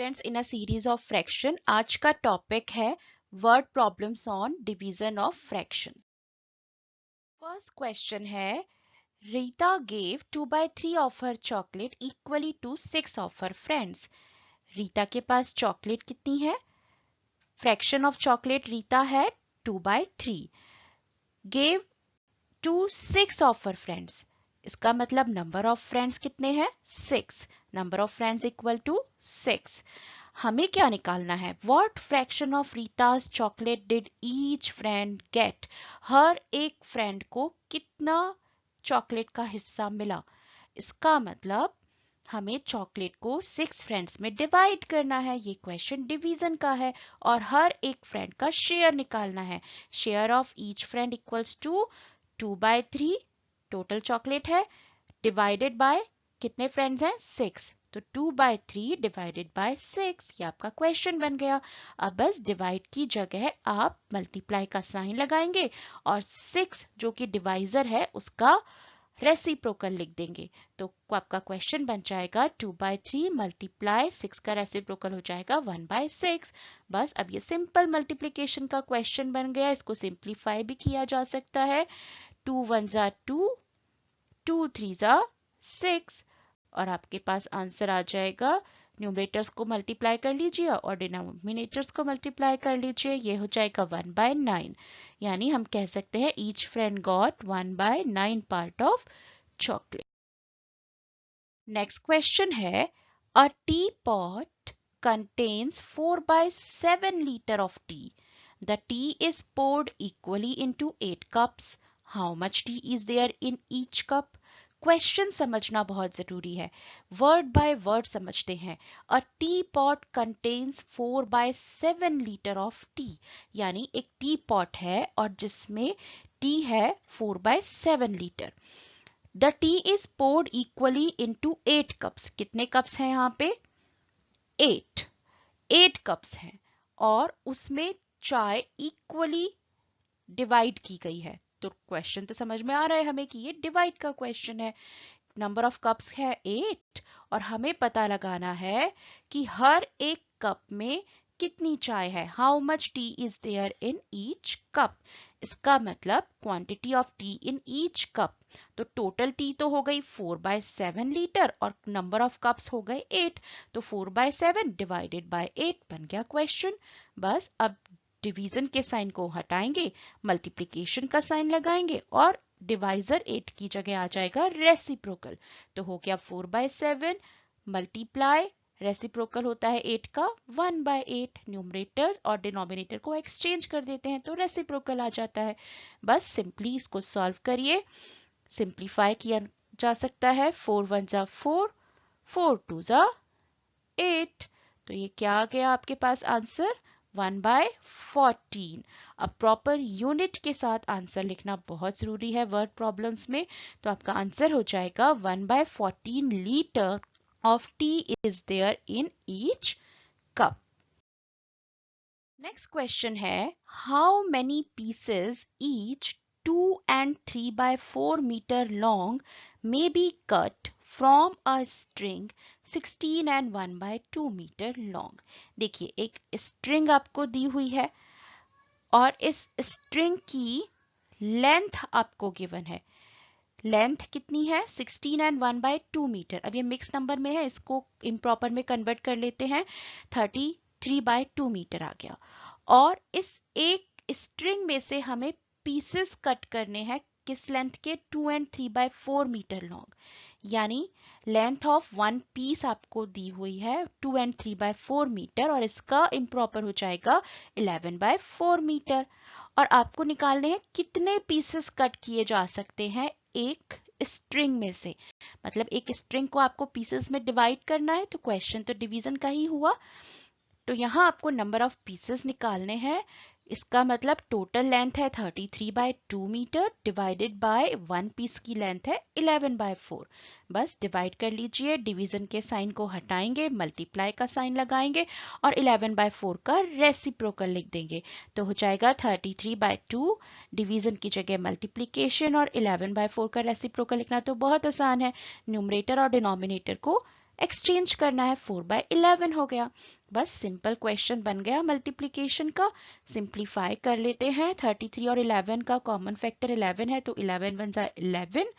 Students in a series of fraction. आज का topic है word problems on division of fraction. First question है, Rita gave 2/3 of her chocolate equally to 6 of her friends. Rita के पास chocolate कितनी है? Fraction of chocolate Rita है 2/3। Gave to 6 of her friends, इसका मतलब नंबर ऑफ फ्रेंड्स कितने हैं? 6। Number of friends equal to 6। हमें क्या निकालना है? What fraction of Rita's chocolate did each friend get? हर एक फ्रेंड को कितना चॉकलेट का हिस्सा मिला? इसका मतलब हमें चॉकलेट को 6 फ्रेंड्स में डिवाइड करना है। ये क्वेश्चन डिवीजन का है और हर एक फ्रेंड का शेयर निकालना है। Share of each friend equals to 2/3 total chocolate है, डिवाइडेड बाय कितने फ्रेंड्स हैं? 6। तो 2/3 डिवाइडेड बाय 6, ये आपका क्वेश्चन बन गया। अब बस डिवाइड की जगह आप मल्टीप्लाई का साइन लगाएंगे और 6 जो कि डिवाइजर है उसका रेसिप्रोकल लिख देंगे। तो आपका क्वेश्चन बन जाएगा 2/3 मल्टीप्लाई 6 का रेसिप्रोकल हो जाएगा 1/6। बस अब ये सिंपल मल्टीप्लीकेशन का क्वेश्चन बन गया। इसको सिंप्लीफाई भी किया जा सकता है। 2 1 2, 2 3 6 और आपके पास आंसर आ जाएगा। न्यूमरेटर्स को मल्टीप्लाई कर लीजिए और डिनोमिनेटर्स को मल्टीप्लाई कर लीजिए, ये हो जाएगा 1/9। यानी हम कह सकते हैं each friend got 1/9 part of chocolate. Next question है, अ T pot contains 4/7 liter of tea. The tea is poured equally into 8 cups. How much tea is there in each cup? Question समझना बहुत जरूरी है, वर्ड बाय वर्ड समझते हैं। A teapot contains 4/7 litre of tea, यानी एक T pot है और जिसमें टी है 4/7 litre. The tea is poured equally into 8 cups. कितने कप्स हैं यहाँ पे? 8 कप्स हैं और उसमें चाय इक्वली डिवाइड की गई है। तो क्वेश्चन तो समझ में आ रहा है हमें कि ये डिवाइड का क्वेश्चन है। नंबर ऑफ कप्स है 8 और हमें पता लगाना है कि हर एक कप में कितनी चाय है। How much tea is there in each cup? इसका मतलब quantity of tea in each cup. तो टोटल टी तो हो गई 4/7 लीटर और नंबर ऑफ कप्स हो गए 8। तो 4/7 डिवाइडेड बाय 8 बन गया क्वेश्चन। बस अब डिवीजन के साइन को हटाएंगे, मल्टीप्लिकेशन का साइन लगाएंगे और डिवाइजर 8 की जगह आ जाएगा रेसिप्रोकल। तो हो गया 4/7 मल्टीप्लाई रेसिप्रोकल होता है 8 का 1/8। न्यूमरेटर और डिनोमिनेटर को एक्सचेंज कर देते हैं तो रेसिप्रोकल आ जाता है। बस सिंपली इसको सॉल्व करिए। सिंप्लीफाई किया जा सकता है। 4 1 4, 4 2 8। तो ये क्या आ गया आपके पास आंसर? 1/14। अब प्रॉपर यूनिट के साथ आंसर लिखना बहुत जरूरी है वर्ड प्रॉब्लम्स में। तो आपका आंसर हो जाएगा 1/14 litre of tea is there in each cup. Next question है, how many pieces each 2 and 3/4 meter long may be cut from a string 16 and 1/2 meter long? देखिए एक स्ट्रिंग आपको दी हुई है और इस स्ट्रिंग की लेंथ आपको गिवन है। लेंथ कितनी है? 16 and 1/2 मीटर। अब ये मिक्स नंबर में है, इसको इम्प्रॉपर में कन्वर्ट कर लेते हैं। 33/2 मीटर आ गया। और इस एक स्ट्रिंग में से हमें पीसेस कट करने हैं किस लेंथ के? 2 and 3/4 मीटर लॉन्ग। यानी लेंथ ऑफ वन पीस आपको दी हुई है 2 and 3/4 मीटर और इसका इम्प्रॉपर हो जाएगा 11/4 मीटर। और आपको निकालने हैं कितने पीसेस कट किए जा सकते हैं एक स्ट्रिंग में से। मतलब एक स्ट्रिंग को आपको पीसेस में डिवाइड करना है, तो क्वेश्चन तो डिवीजन का ही हुआ। तो यहाँ आपको नंबर ऑफ पीसेस निकालने हैं। इसका मतलब टोटल लेंथ है 33/2 metre divided by one piece की लेंथ है 11/4। बस डिवाइड कर लीजिए, डिवीजन के साइन को हटाएंगे, मल्टीप्लाई का साइन लगाएंगे और 11/4 का रेसिप्रोकल लिख देंगे। तो हो जाएगा 33/2, डिवीजन की जगह मल्टीप्लीकेशन और 11/4 का रेसिप्रोकल लिखना तो बहुत आसान है। न्यूमरेटर और डिनोमिनेटर को एक्सचेंज करना है, 4/11 हो गया। बस सिंपल क्वेश्चन बन गया मल्टीप्लीकेशन का। सिंप्लीफाई कर लेते हैं। 33 और 11 का कॉमन फैक्टर 11 है, तो 11 1 जा 11,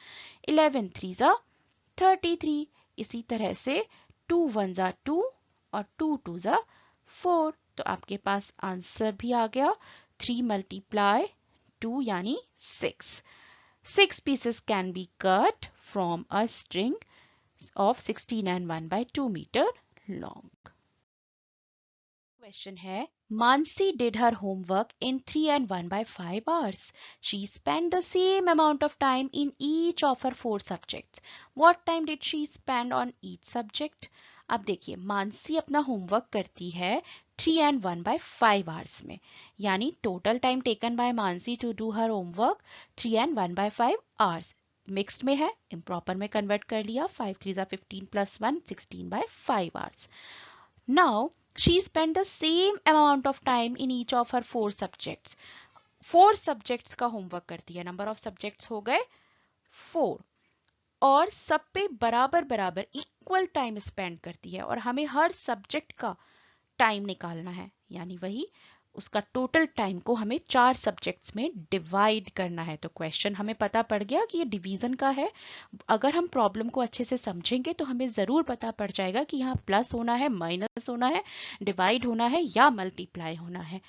11 3 जा 33। इसी तरह से 2 1 जा 2 और 2 2 जा 4। तो आपके पास आंसर भी आ गया 3 मल्टीप्लाई 2 यानी 6। 6 pieces can be cut from a string of 16 and 1/2 meter long. Question है, Mansi did her homework in 3 and 1/5 hours. She spent the same amount of time in each of her 4 subjects. What time did she spend on each subject? अब देखिए, मानसी अपना homework करती है 3 and 1/5 hours में, यानी total time taken by Mansi to do her homework 3 and 1/5 hours। Mixed में है, improper में कन्वर्ट कर लिया, 5 3 15 + 1 16/5 hours। Now, she spent the same amount of time in each of her 4 subjects. 4 subjects का होमवर्क करती है। नंबर ऑफ सब्जेक्ट्स हो गए 4 और सब पे बराबर बराबर इक्वल टाइम स्पेंड करती है और हमें हर सब्जेक्ट का टाइम निकालना है, यानी वही उसका टोटल टाइम को हमें 4 सब्जेक्ट्स में डिवाइड करना है। तो क्वेश्चन हमें पता पड़ गया कि ये डिवीजन का है। अगर हम प्रॉब्लम को अच्छे से समझेंगे तो हमें जरूर पता पड़ जाएगा कि यहाँ प्लस होना है, माइनस होना है, डिवाइड होना है या मल्टीप्लाई होना है।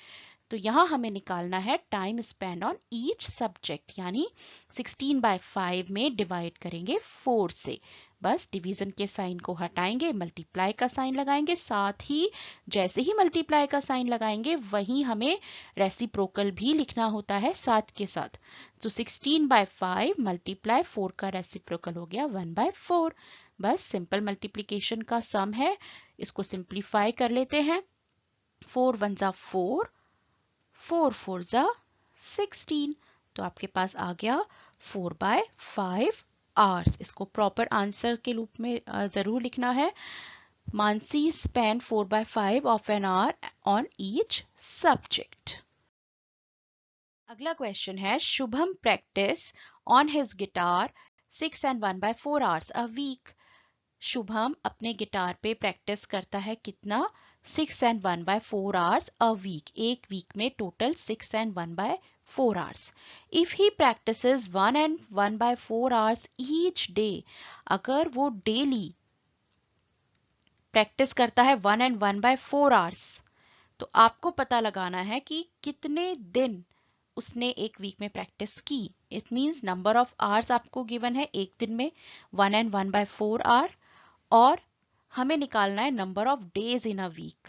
तो यहाँ हमें निकालना है time spend on each subject, यानी 16/5 में डिवाइड करेंगे 4 से। बस डिवीजन के साइन को हटाएंगे, मल्टीप्लाई का साइन लगाएंगे, साथ ही जैसे ही मल्टीप्लाई का साइन लगाएंगे वहीं हमें रेसिप्रोकल भी लिखना होता है साथ के साथ। तो 16/5 मल्टीप्लाई 4 का रेसिप्रोकल हो गया 1/4। बस सिंपल मल्टीप्लीकेशन का सम है, इसको सिंप्लीफाई कर लेते हैं। 4 1 जा 4, 4 4 जा 16। तो आपके पास आ गया 4/5 आवर्स। इसको प्रॉपर आंसर के रूप में जरूर लिखना है। Mansi spend 4/5 of an hour on each subject. अगला क्वेश्चन है, Shubham practice on his guitar 6 and 1/4 hours a week. Shubham अपने गिटार पे प्रैक्टिस करता है कितना? 6 and 1/4 hours a week। एक वीक में total 6 and 1/4 hours। If he practices 1 and 1/4 hours each day, अगर वो डेली प्रैक्टिस करता है 1 and 1/4 hours, तो आपको पता लगाना है कि कितने दिन उसने एक वीक में प्रैक्टिस की। It means number of hours आपको गिवन है एक दिन में 1 and 1/4 hour, और हमें निकालना है number of days in a week.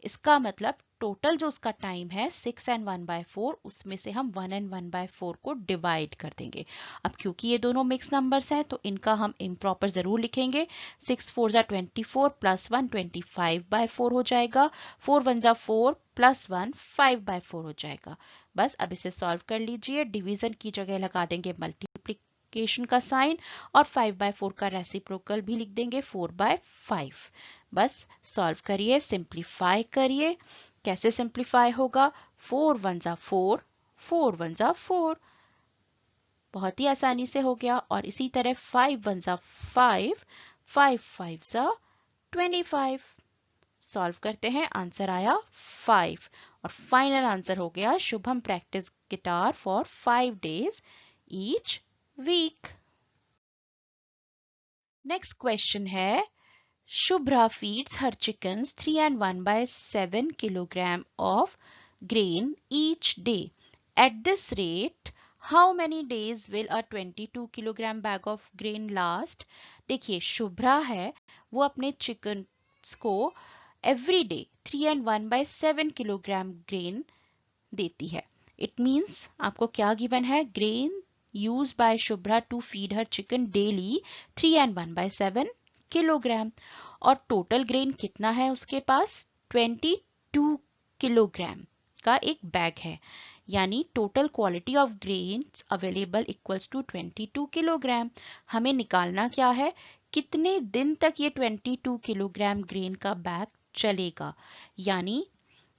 इसका मतलब टोटल जो उसका टाइम है 6 and 1/4, उसमें से हम 1 and 1/4 को डिवाइड कर देंगे। अब क्योंकि ये दोनों मिक्स नंबर्स हैं तो इनका हम इम्प्रॉपर जरूर लिखेंगे। 6 4 जा 24 + 1 25/4 हो जाएगा। 4 1 जा 4 + 1 5/4 हो जाएगा। बस अब इसे सॉल्व कर लीजिए। डिवीजन की जगह लगा देंगे मल्टीप्लिकेशन का साइन और 5/4 का रेसिप्रोकल भी लिख देंगे 4/5। बस सॉल्व करिए, सिंप्लीफाई करिए। कैसे सिंप्लीफाई होगा? 4 1 जा 4, 4 1 जा 4, बहुत ही आसानी से हो गया। और इसी तरह 5 1 जा 5, 5 5 जा 25। सॉल्व करते हैं, आंसर आया 5 और फाइनल आंसर हो गया Shubham practice guitar for 5 days each week. Next question है, Shubhra feeds her chickens 3 and 1/7 kilogram of grain each day. At this rate, how many days will a 22 kilogram bag of grain last? देखिए, शुभ्रा है, वो अपने chickens को every day 3 and 1/7 kilogram grain देती है। It means आपको क्या given है? Grain used by Shubhra to feed her chicken daily 3 and 1/7 kilogram. और टोटल ग्रेन कितना है उसके पास? 22 किलोग्राम का एक बैग है, यानी total quality of grains available equals to 22 kilogram. हमें निकालना क्या है? कितने दिन तक ये 22 किलोग्राम ग्रेन का बैग चलेगा, यानी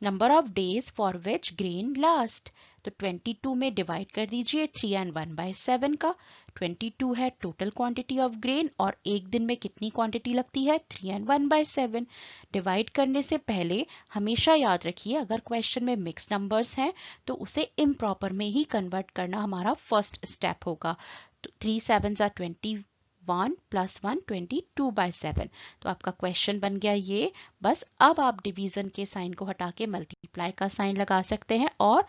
number of days for which grain last, तो 22 में डिवाइड कर दीजिए 3 एंड 1/7 का। 22 है टोटल क्वांटिटी ऑफ ग्रेन और एक दिन में कितनी क्वांटिटी लगती है 3 एंड 1/7। डिवाइड करने से पहले हमेशा याद रखिए अगर क्वेश्चन में मिक्स नंबर्स हैं तो उसे इम्प्रॉपर में ही कन्वर्ट करना हमारा फर्स्ट स्टेप होगा। तो 3 7s are 21 + 1 22/7। तो आपका क्वेश्चन बन गया ये। बस अब आप डिवीजन के साइन को हटा के मल्टीप्लाई का साइन लगा सकते हैं और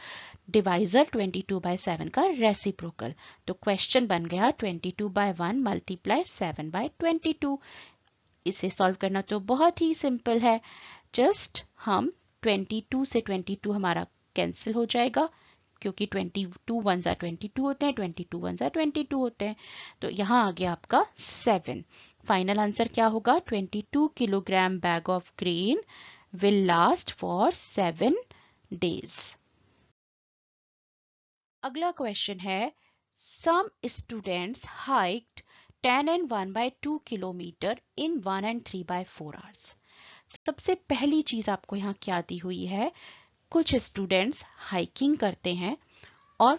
डिवाइजर 22/7 का रेसिप्रोकल। तो क्वेश्चन बन गया 22/1 × 7/22। इसे सॉल्व करना तो बहुत ही सिंपल है। जस्ट हम 22 से 22 हमारा कैंसिल हो जाएगा क्योंकि 22 1s are 22 होते हैं, 22 1s are 22 होते हैं। तो यहाँ आ गया आपका 7। फाइनल आंसर क्या होगा 22 kilogram bag of grain will last for 7 days. अगला क्वेश्चन है some students hiked 10 and 1/2 kilometre in 1 and 3/4 hours। सबसे पहली चीज आपको यहाँ क्या दी हुई है, कुछ स्टूडेंट्स हाइकिंग करते हैं और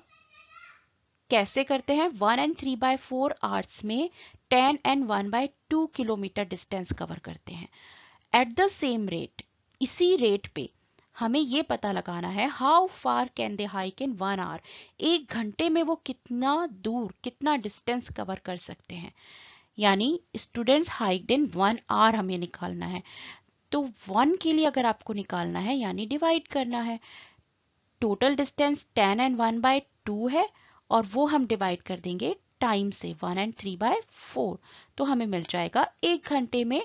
कैसे करते हैं 1 and 3/4 आवर्स में 10 and 1/2 किलोमीटर डिस्टेंस कवर करते हैं। एट द सेम रेट, इसी रेट पे हमें ये पता लगाना है how far can they hike in 1 hour, एक घंटे में वो कितना दूर कितना डिस्टेंस कवर कर सकते हैं। यानी स्टूडेंट्स हाइक्ड इन 1 आवर हमें निकालना है। तो 1 के लिए अगर आपको निकालना है यानी डिवाइड करना है। टोटल डिस्टेंस 10 and 1/2 है और वो हम डिवाइड कर देंगे टाइम से 1 and 3/4। तो हमें मिल जाएगा एक घंटे में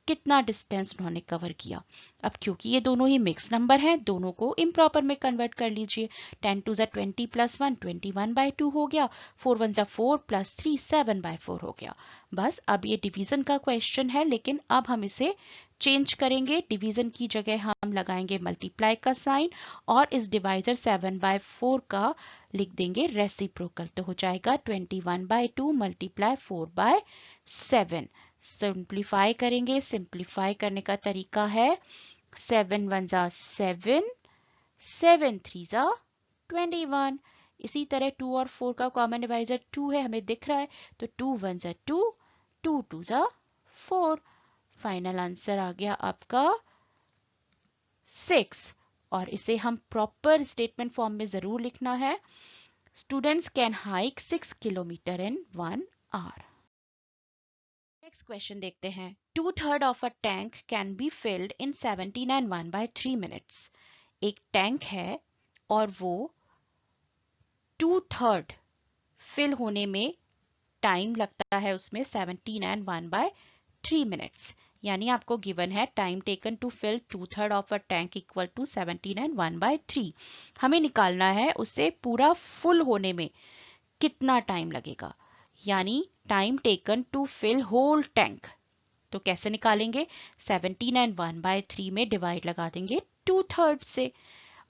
कितना डिस्टेंस उन्होंने कवर किया। अब क्योंकि ये दोनों ही मिक्स नंबर हैं दोनों को इम्प्रॉपर में कन्वर्ट कर लीजिए। 10 2s are 20 + 1 21/2 हो गया, 4 1s are 4 + 3 7/4 हो गया। बस अब ये डिवीजन का क्वेश्चन है लेकिन अब हम इसे चेंज करेंगे। डिवीजन की जगह हम लगाएंगे मल्टीप्लाई का साइन और इस डिवाइजर 7/4 का लिख देंगे रेसिप्रोकल। तो हो जाएगा 21/2 × 4/7। सिंप्लीफाई करेंगे। सिंप्लीफाई करने का तरीका है 7 1s are 7, 7 3s are 21। इसी तरह 2 और 4 का कॉमन डिवाइजर 2 है हमें दिख रहा है, तो 2 1s are 2, 2 2s are 4। Final answer आ गया आपका 6 और इसे हम प्रॉपर स्टेटमेंट फॉर्म में जरूर लिखना है। Students can hike 6 kilometre in 1 hour. Next question देखते हैं। 2/3 of a tank can be filled in 17 and 1/3 minutes. एक टैंक है और वो 2/3 फिल होने में टाइम लगता है उसमें 17 and 1/3 मिनट्स। यानी आपको गिवन है time taken to fill 2/3 of a tank equal to 17 and 1/3। हमें निकालना है उसे पूरा फुल होने में कितना टाइम लगेगा, यानी time taken to fill whole tank. तो कैसे निकालेंगे 17 and 1/3 में डिवाइड लगा देंगे 2/3 से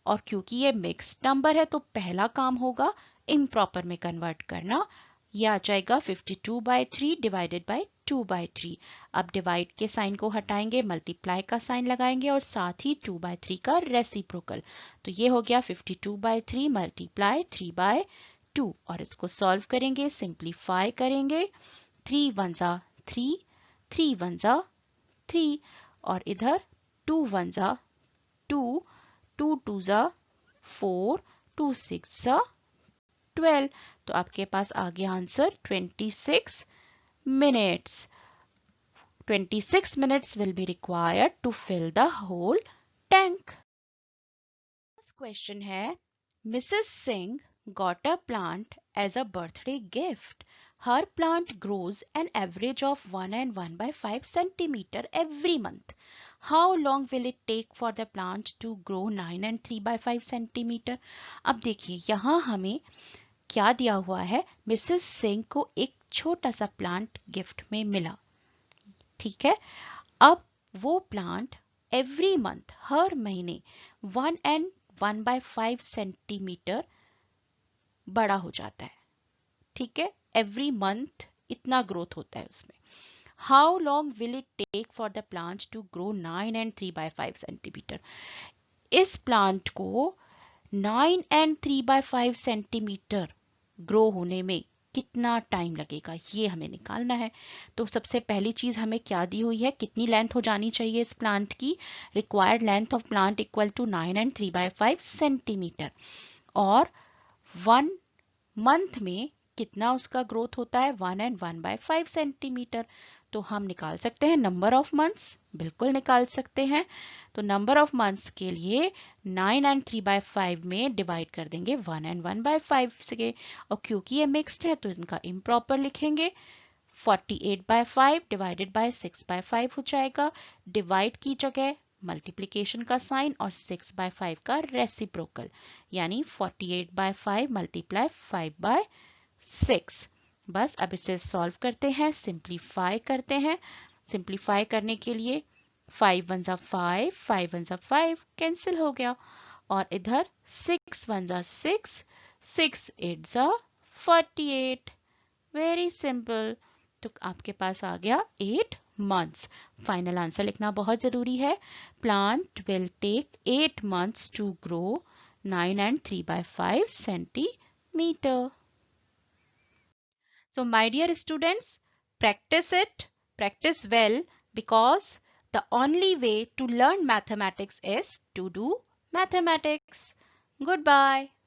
और क्योंकि ये मिक्स्ड नंबर है तो पहला काम होगा इम्प्रॉपर में कन्वर्ट करना। यह आ जाएगा 52/3 डिवाइडेड बाय 2/3। अब डिवाइड के साइन को हटाएंगे मल्टीप्लाई का साइन लगाएंगे और साथ ही 2/3 का रेसिप्रोकल। तो ये हो गया 52/3 × 3/2 और इसको सॉल्व करेंगे सिंप्लीफाई करेंगे। 3 1s are 3, 3 1s are 3 और इधर 2 1s are 2, 2 2s are 4, 2 6s are 12। तो आपके पास आ गया answer 26 minutes। 26 minutes will be required to fill the whole tank। First question है Mrs. Singh got a plant as a birthday gift. Her plant grows an average of 1 and 1/5 centimeter every month. How long will it take for the plant to grow 9 and 3/5 centimeter? अब देखिए यहाँ हमें क्या दिया हुआ है, Mrs Singh को एक छोटा सा प्लांट गिफ्ट में मिला। ठीक है, अब वो प्लांट एवरी मंथ हर महीने 1 and 1/5 सेंटीमीटर बड़ा हो जाता है। ठीक है, एवरी मंथ इतना ग्रोथ होता है उसमें। How long will it take for the plant to grow 9 and 3/5 centimetre? इस प्लांट को 9 and 3/5 सेंटीमीटर ग्रो होने में कितना टाइम लगेगा, ये हमें निकालना है। तो सबसे पहली चीज हमें क्या दी हुई है, कितनी लेंथ हो जानी चाहिए इस प्लांट की। Required length of plant equal to 9 and 3/5 centimetre. और 1 मंथ में कितना उसका ग्रोथ होता है, 1 and 1/5 सेंटीमीटर। तो हम निकाल सकते हैं नंबर ऑफ मंथ्स, बिल्कुल निकाल सकते हैं। तो नंबर ऑफ मंथ्स के लिए 9 and 3/5 में डिवाइड कर देंगे 1 and 1/5 से। और क्योंकि ये मिक्स्ड है तो इनका इम्प्रॉपर लिखेंगे। 48/5 डिवाइडेड बाय 6/5 हो जाएगा। डिवाइड की जगह मल्टीप्लीकेशन का साइन और 6/5 का रेसिप्रोकल, यानी 48/5 मल्टीप्लाई 5/6। बस अब इसे सॉल्व करते हैं, सिंप्लीफाई करते हैं। सिंप्लीफाई करने के लिए 5 1 5, 5 1 5 कैंसिल हो गया। और इधर 6 1 6, 6 8 48। Very simple. तो आपके पास आ गया 8 months। फाइनल आंसर लिखना बहुत जरूरी है। Plant will take 8 months to grow 9 and 3/5 centimeter. So my dear students, practice it, practice well, because the only way to learn mathematics is to do mathematics. Goodbye.